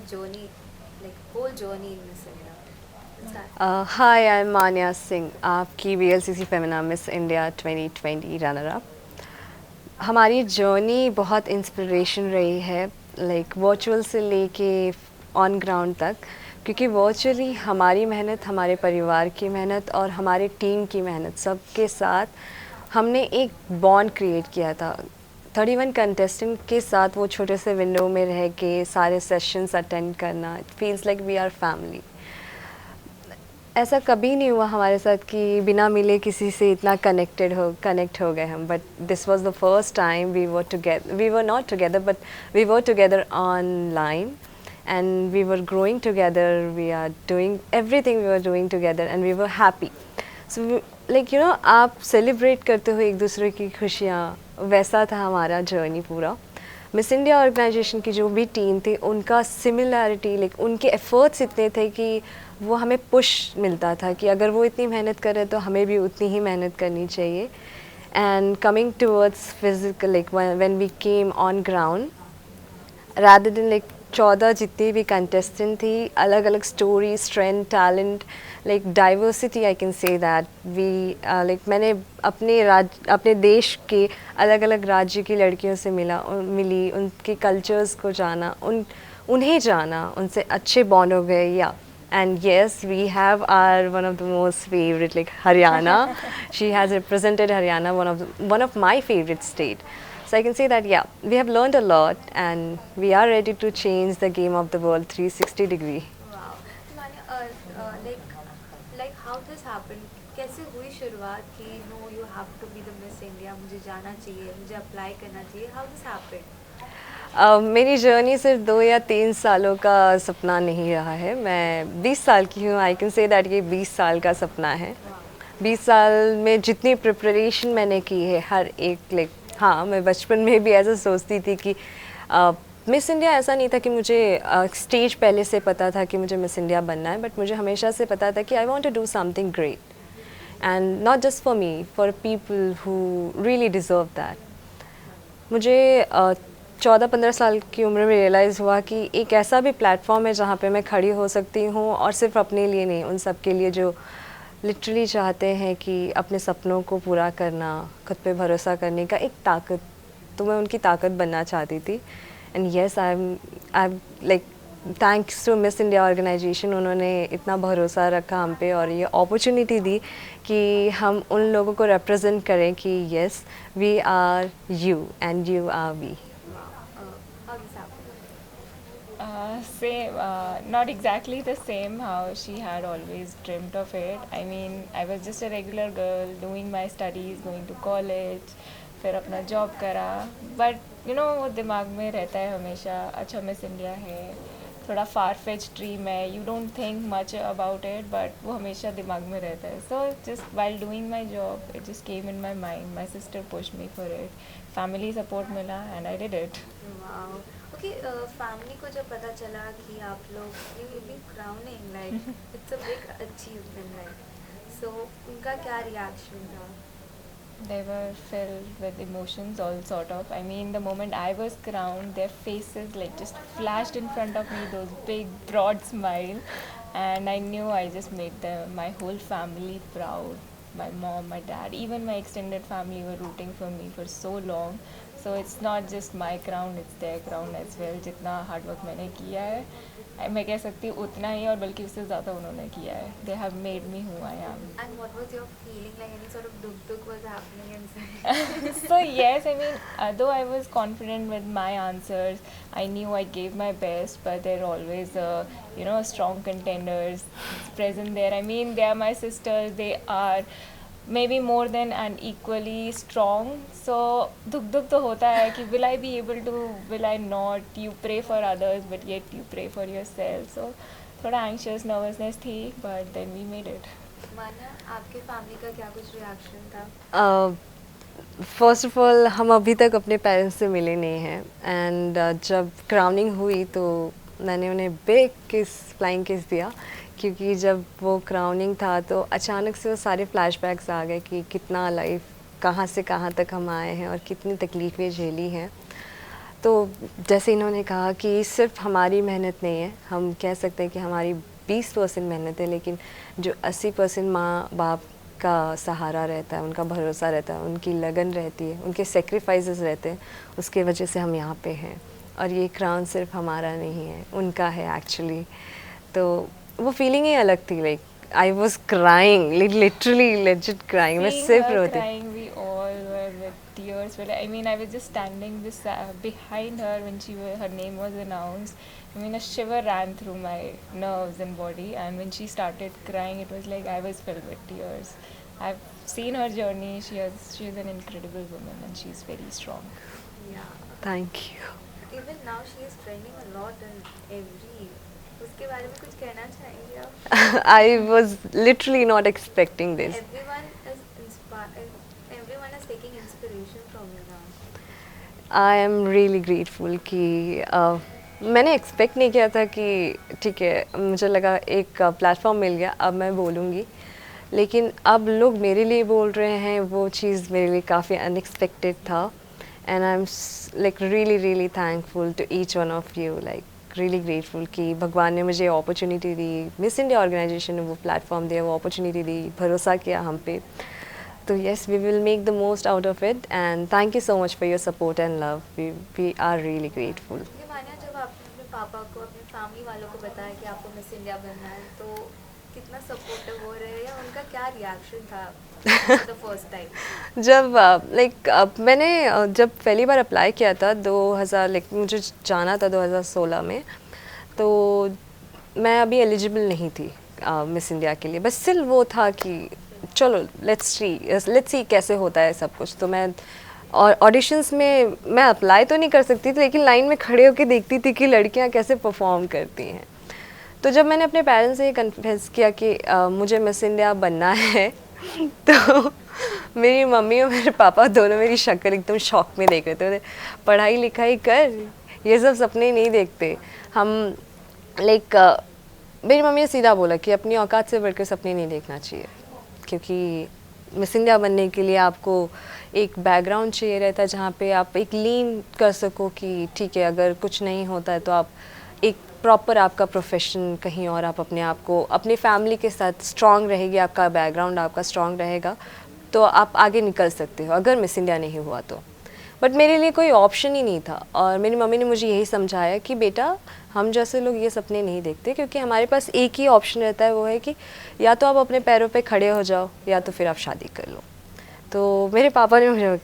journey, like whole journey in Miss India? Let's start. Hi, I'm Manya Singh, आपकी VLCC Femina miss India 2020 runner up. हमारी journey बहुत inspiration रही है, like virtual से लेके on ground तक, क्योंकि वर्चुअली हमारी मेहनत, हमारे परिवार की मेहनत और हमारे टीम की मेहनत सबके साथ हमने एक बॉन्ड क्रिएट किया था। 31 कंटेस्टेंट के साथ वो छोटे से विंडो में रह के सारे सेशंस अटेंड करना, it feels like we are family. ऐसा कभी नहीं हुआ हमारे साथ कि बिना मिले किसी से इतना कनेक्ट हो गए हम, but this was the first time we were not together but we were together online and we were growing together, we are doing everything, we were doing together and we were happy. So like you know, आप celebrate करते हो एक दूसरे की खुशियाँ, वैसा था हमारा जर्नी पूरा। मिस इंडिया ऑर्गेनाइजेशन की जो भी टीम थी, उनका सिमिलैरिटी, लाइक उनके एफ़र्ट्स इतने थे कि वो हमें पुश मिलता था कि अगर वो इतनी मेहनत कर रहे तो हमें भी उतनी ही मेहनत करनी चाहिए। And coming towards physical, like when we came on ground, rather than like 14 जितनी भी कंटेस्टेंट थी, अलग अलग story, strength, talent, like diversity, I can say that we like मैंने अपने देश के अलग अलग राज्य की लड़कियों से मिली, उनके कल्चर्स को जाना, उन्हें जाना, उनसे अच्छे बॉन्ड हो गए। या and yes, we have our one of the most favorite, like Haryana. She has represented Haryana, one of my favorite state. So I can say that yeah, we have learned a lot and we are ready to change the game of the world 360 degree. Wow. तो माने like how this happened? कैसे हुई शुरुआत कि no you have to be the Miss India, मुझे जाना चाहिए, मुझे अप्लाई करना चाहिए? How this happened? मेरी जर्नी सिर्फ 2 या 3 सालों का सपना नहीं रहा है, मैं 20 साल की हूँ। आई कैन से दैट ये 20 साल का सपना है। Wow. 20 साल में जितनी प्रिपरेशन मैंने की है, हर एक लाइक, हाँ, मैं बचपन में भी ऐसा सोचती थी कि मिस इंडिया ऐसा नहीं था कि मुझे स्टेज पहले से पता था कि मुझे मिस इंडिया बनना है, बट मुझे हमेशा से पता था कि I want to do something great and not just for me, for people who really deserve that. मुझे 14-15 साल की उम्र में रियलाइज़ हुआ कि एक ऐसा भी प्लेटफॉर्म है जहाँ पे मैं खड़ी हो सकती हूँ, और सिर्फ अपने लिए नहीं, उन सब के लिए जो लिटरली चाहते हैं कि अपने सपनों को पूरा करना, खुद पे भरोसा करने का एक ताकत, तो मैं उनकी ताकत बनना चाहती थी। And yes, I like thanks to Miss India organisation, उन्होंने इतना भरोसा रखा हम पे और ये अपॉर्चुनिटी दी कि हम उन लोगों को रिप्रेजेंट करें कि yes, we are you and you are we. Wow. How this happened? Same, not exactly the same how she had always dreamt of it. I mean, I was just a regular girl doing my studies, going to college, फिर अपना job करा, but वो दिमाग में रहता है हमेशा, अच्छा मिस इंडिया है, थोड़ा फार फेच ड्रीम है, you don't think much about it, but वो हमेशा दिमाग में रहता है। So just while doing my job it just came in my mind, my sister push me for it, family support मिला and I did it. Wow. Okay, family को जब पता चला कि आप लोग you will be crowning, like it's a big achievement, like so उनका क्या reaction था? They were filled with emotions, all sort of. I mean, the moment I was crowned, their faces like just flashed in front of me, those big, broad smile, and I knew I just made my whole family proud. My mom, my dad, even my extended family were rooting for me for so long. So it's not just my crown, it's their crown as well. जितना hard work मैंने किया है, मैं कह सकती हूँ उतना ही और बल्कि उससे ज़्यादा उन्होंने किया है. They have made me who I am. And what was your feeling, like any sort of duk was happening inside? So yes, I mean, though I was confident with my answers, I knew I gave my best, but there are always strong contenders present there. I mean, they are my sisters, they are maybe more than and equally strong. So duk तो होता है कि will I be able to, will I not, you pray for others but yet you pray for yourself. So थोड़ा anxious nervousness थी, but then we made it. माना आपके family का क्या कुछ रिएक्शन था? फर्स्ट ऑफ ऑल, हम अभी तक अपने पेरेंट्स से मिले नहीं हैं एंड जब क्राउनिंग हुई तो मैंने उन्हें बिग किस, फ्लाइंग किस दिया, क्योंकि जब वो क्राउनिंग था तो अचानक से वो सारे फ्लैशबैक्स आ गए कि कितना लाइफ, कहाँ से कहाँ तक हम आए हैं और कितनी तकलीफ़ें झेली हैं। तो जैसे इन्होंने कहा कि सिर्फ हमारी मेहनत नहीं है, हम कह सकते हैं कि हमारी 20% मेहनत है, लेकिन जो 80% माँ बाप का सहारा रहता है, उनका भरोसा रहता है, उनकी लगन रहती है, उनके सेक्रीफाइसेस रहते हैं, उसके वजह से हम यहाँ पे हैं। और ये क्राउन सिर्फ हमारा नहीं है, उनका है एक्चुअली। तो वो फीलिंग ही अलग थी, like I was crying, literally legit crying, मैं Seeing सिर्फ her रोती। crying, we all were with tears. Well, I mean, I was just standing behind her when her name was announced. I mean, a shiver ran through my nerves and body, and when she started crying, it was like I was filled with tears. I've seen her journey. She is an incredible woman, and she's very strong. Yeah. Thank you. Even now she is trending a lot in every. उसके बारे में कुछ कहना चाहेंगे आप? I was literally not expecting this. Everyone is inspired. Everyone is taking inspiration from you now. I am really grateful कि मैंने expect नहीं किया था कि ठीक है, मुझे लगा एक प्लेटफॉर्म मिल गया, अब मैं बोलूँगी, लेकिन अब लोग मेरे लिए बोल रहे हैं, वो चीज़ मेरे लिए काफ़ी अनएक्सपेक्टेड था। And I am like really thankful to each one of you, like really grateful कि भगवान ने मुझे अपॉर्चुनिटी दी, मिस इंडिया ऑर्गेनाइजेशन ने वो प्लेटफॉर्म दिया, वो अपॉर्चुनिटी दी, भरोसा किया हम पे। So yes, we will make the most out of it, and thank you so much for your support and love. We are really grateful. ये मानिया, जब आपने अपने पापा को, अपने फैमिली वालों को बताया कि आपको मिस इंडिया बनना है, तो कितना सपोर्टिव हो रहे हैं, या उनका क्या रिएक्शन था द फर्स्ट टाइम? जब मैंने जब पहली बार अप्लाई किया था 2000, मुझे जाना था 2016 में, तो मैं अभी एलिजिबल नहीं थी मिस इंडिया के लिए, बस स्टिल वो था कि चलो लेट्स सी कैसे होता है सब कुछ। तो मैं और ऑडिशंस में मैं अप्लाई तो नहीं कर सकती थी, लेकिन लाइन में खड़े होकर देखती थी कि लड़कियां कैसे परफॉर्म करती हैं। तो जब मैंने अपने पेरेंट्स से ये कन्फेस किया कि मुझे मिस इंडिया बनना है, तो मेरी मम्मी और मेरे पापा दोनों मेरी शक्ल एकदम शॉक में देख रहे थे। पढ़ाई लिखाई कर, ये सब सपने नहीं देखते हम। मेरी मम्मी ने सीधा बोला कि अपनी औकात से बढ़कर सपने नहीं देखना चाहिए, क्योंकि मिस इंडिया बनने के लिए आपको एक बैकग्राउंड चाहिए रहता है, जहाँ पे आप एक लीन कर सको कि ठीक है, अगर कुछ नहीं होता है तो आप एक प्रॉपर आपका प्रोफेशन कहीं और, आप अपने आप को अपनी फैमिली के साथ स्ट्रांग रहेगी, आपका बैकग्राउंड आपका स्ट्रांग रहेगा, तो आप आगे निकल सकते हो अगर मिस इंडिया नहीं हुआ तो। बट मेरे लिए कोई ऑप्शन ही नहीं था, और मेरी मम्मी ने मुझे यही समझाया कि बेटा, हम जैसे लोग ये सपने नहीं देखते, क्योंकि हमारे पास एक ही ऑप्शन रहता है, वो है कि या तो आप अपने पैरों पे खड़े हो जाओ, या तो फिर आप शादी कर लो। तो मेरे पापा ने मुझे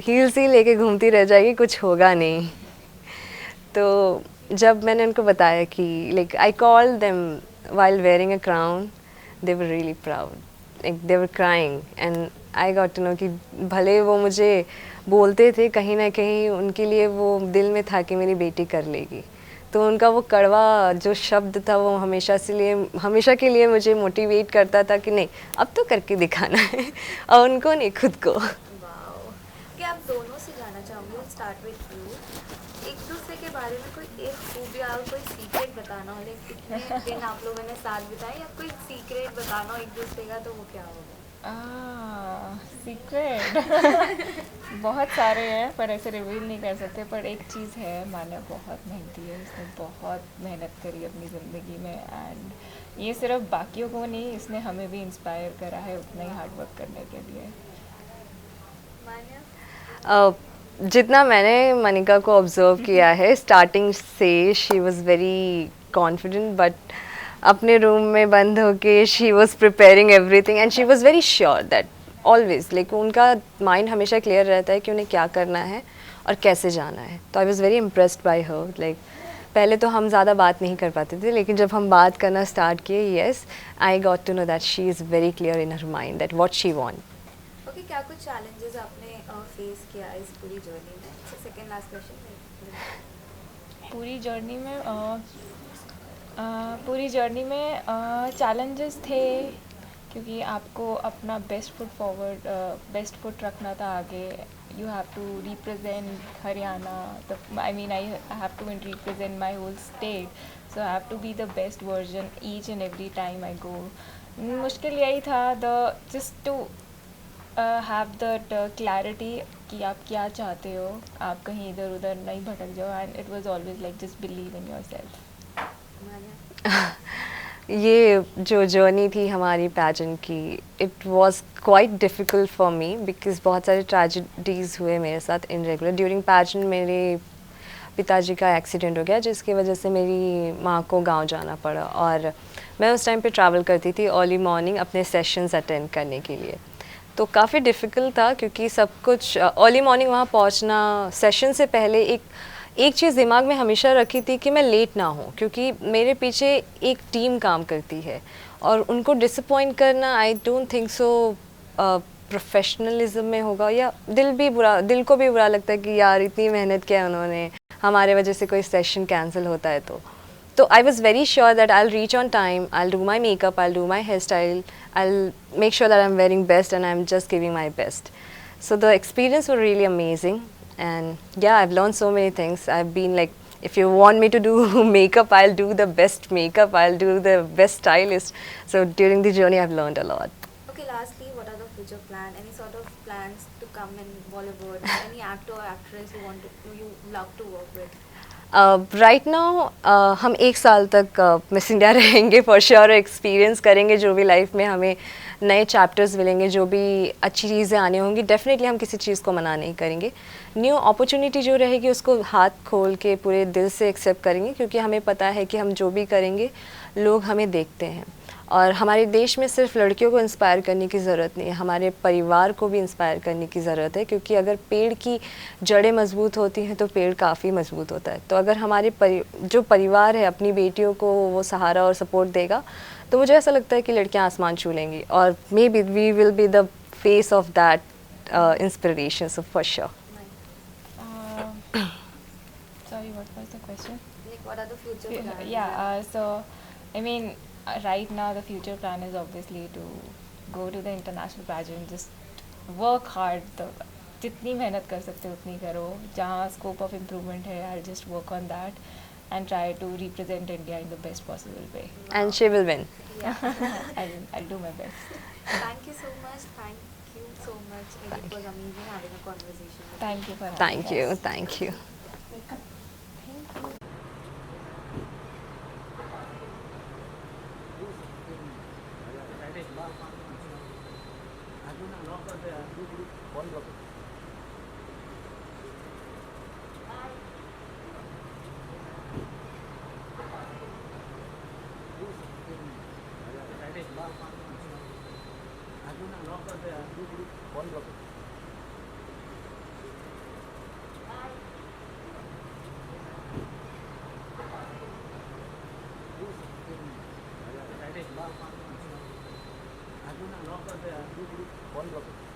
हील्स ही लेके घूमती रह जाएगी, कुछ होगा नहीं। तो जब मैंने उनको बताया कि like I called them while wearing a crown, they were really proud, like they were crying, and I got to know कि भले वो मुझे बोलते थे, कहीं ना कहीं उनके लिए वो दिल में था कि मेरी बेटी कर लेगी। तो उनका वो कड़वा जो शब्द था, वो हमेशा के लिए मुझे मोटिवेट करता था कि नहीं, अब तो करके दिखाना है, और उनको नहीं, खुद को। वाओ, कि आप दोनों से जानना चाहूँगी, स्टार्ट विद यू, एक दूसरे के बारे में कोई एक खूबी और कोई सीक्रेट बताना हो, लाइक कितने दिन आप लोगों ने साथ बिताए, या कोई सीक्रेट बताना हो एक दूसरे का, तो वो क्या होगा? सीक्रेट बहुत सारे हैं, पर ऐसे रिवील नहीं कर सकते। पर एक चीज़ है, मान्या बहुत मेहनती है, इसने बहुत मेहनत करी अपनी ज़िंदगी में, एंड ये सिर्फ बाकियों को नहीं, इसने हमें भी इंस्पायर करा है उतना ही हार्ड वर्क करने के लिए। मान्या, जितना मैंने मनिका को ऑब्जर्व किया है, स्टार्टिंग से she was very confident, but अपने रूम में बंद होके she was preparing everything, and she was very sure that always, like उनका माइंड हमेशा क्लियर रहता है कि उन्हें क्या करना है और कैसे जाना है। तो I was very impressed by her. Like पहले तो हम ज़्यादा बात नहीं कर पाते थे, लेकिन जब हम बात करना स्टार्ट किए, yes, I got to know that she is very clear in her mind that what she want. Okay, क्या कुछ चैलेंजेस आपने फेस किया इस पूरी जर्नी में? Second last question. पूरी जर्नी में चैलेंजेस थे, क्योंकि आपको अपना बेस्ट फुट रखना था आगे। You have to represent Haryana, I mean I have to represent my whole state, so I have to be the best version each and every time I go. मुश्किल यही था, just to have that clarity कि आप क्या चाहते हो, आप कहीं इधर उधर नहीं भटक जाओ, and it was always like just believe in yourself. Manya? ये जो जर्नी थी हमारी पैजेंट की, it was quite difficult for me because बहुत सारे ट्रेजेडीज़ हुए मेरे साथ इन रेगुलर ड्यूरिंग पैजेंट। मेरे पिताजी का एक्सीडेंट हो गया जिसकी वजह से मेरी माँ को गांव जाना पड़ा, और मैं उस टाइम पे ट्रैवल करती थी अर्ली मॉर्निंग अपने सेशंस अटेंड करने के लिए। तो काफ़ी डिफ़िकल्ट था क्योंकि सब कुछ अर्ली मॉर्निंग वहाँ पहुँचना, सेशन से पहले एक चीज़ दिमाग में हमेशा रखी थी कि मैं लेट ना हूँ, क्योंकि मेरे पीछे एक टीम काम करती है और उनको डिसअपॉइंट करना I don't think so professionalism में होगा, या दिल को भी बुरा लगता है कि यार इतनी मेहनत किया उन्होंने, हमारे वजह से कोई सेशन कैंसिल होता है। तो I was very sure that I reach on time, I do my makeup, I do my hair style, I make sure that I am wearing best and I am just giving my best. So the experience was really amazing, and yeah, I've learned so many things. I've been like, if you want me to do makeup, I'll do the best makeup, I'll do the best stylist. So during the journey, I've learned a lot. Okay, lastly, what are the future plans? Any sort of plans to come in Bollywood? Any actor or actress you love to work with? Right now हम एक साल तक miss India रहेंगे for sure, experience करेंगे जो भी life में हमें नए चैप्टर्स मिलेंगे, जो भी अच्छी चीज़ें आनी होंगी, डेफिनेटली हम किसी चीज़ को मना नहीं करेंगे. न्यू अपॉर्चुनिटी जो रहेगी उसको हाथ खोल के पूरे दिल से एक्सेप्ट करेंगे, क्योंकि हमें पता है कि हम जो भी करेंगे लोग हमें देखते हैं. और हमारे देश में सिर्फ लड़कियों को इंस्पायर करने की ज़रूरत नहीं है, हमारे परिवार को भी इंस्पायर करने की ज़रूरत है, क्योंकि अगर पेड़ की जड़ें मजबूत होती हैं तो पेड़ काफ़ी मजबूत होता है. तो अगर हमारे जो परिवार है अपनी बेटियों को वो सहारा और सपोर्ट देगा, तो मुझे ऐसा लगता है कि लड़कियां आसमान छू लेंगी, और maybe we will be the face of that inspiration, so for sure. Sorry, what was the question? Like, what are the future plans? Yeah, so I mean, right now the future plan is obviously to go to the international pageant, just work hard. तो जितनी मेहनत कर सकते हो उतनी करो, जहाँ scope of improvement है, I'll just work on that and try to represent India in the best possible way. And she will win. Yeah. I'll do my best. Thank you so much. Thank you so much. Like, it was amazing having a conversation with you. Thank you for thank having you, us. Thank you. I don't know,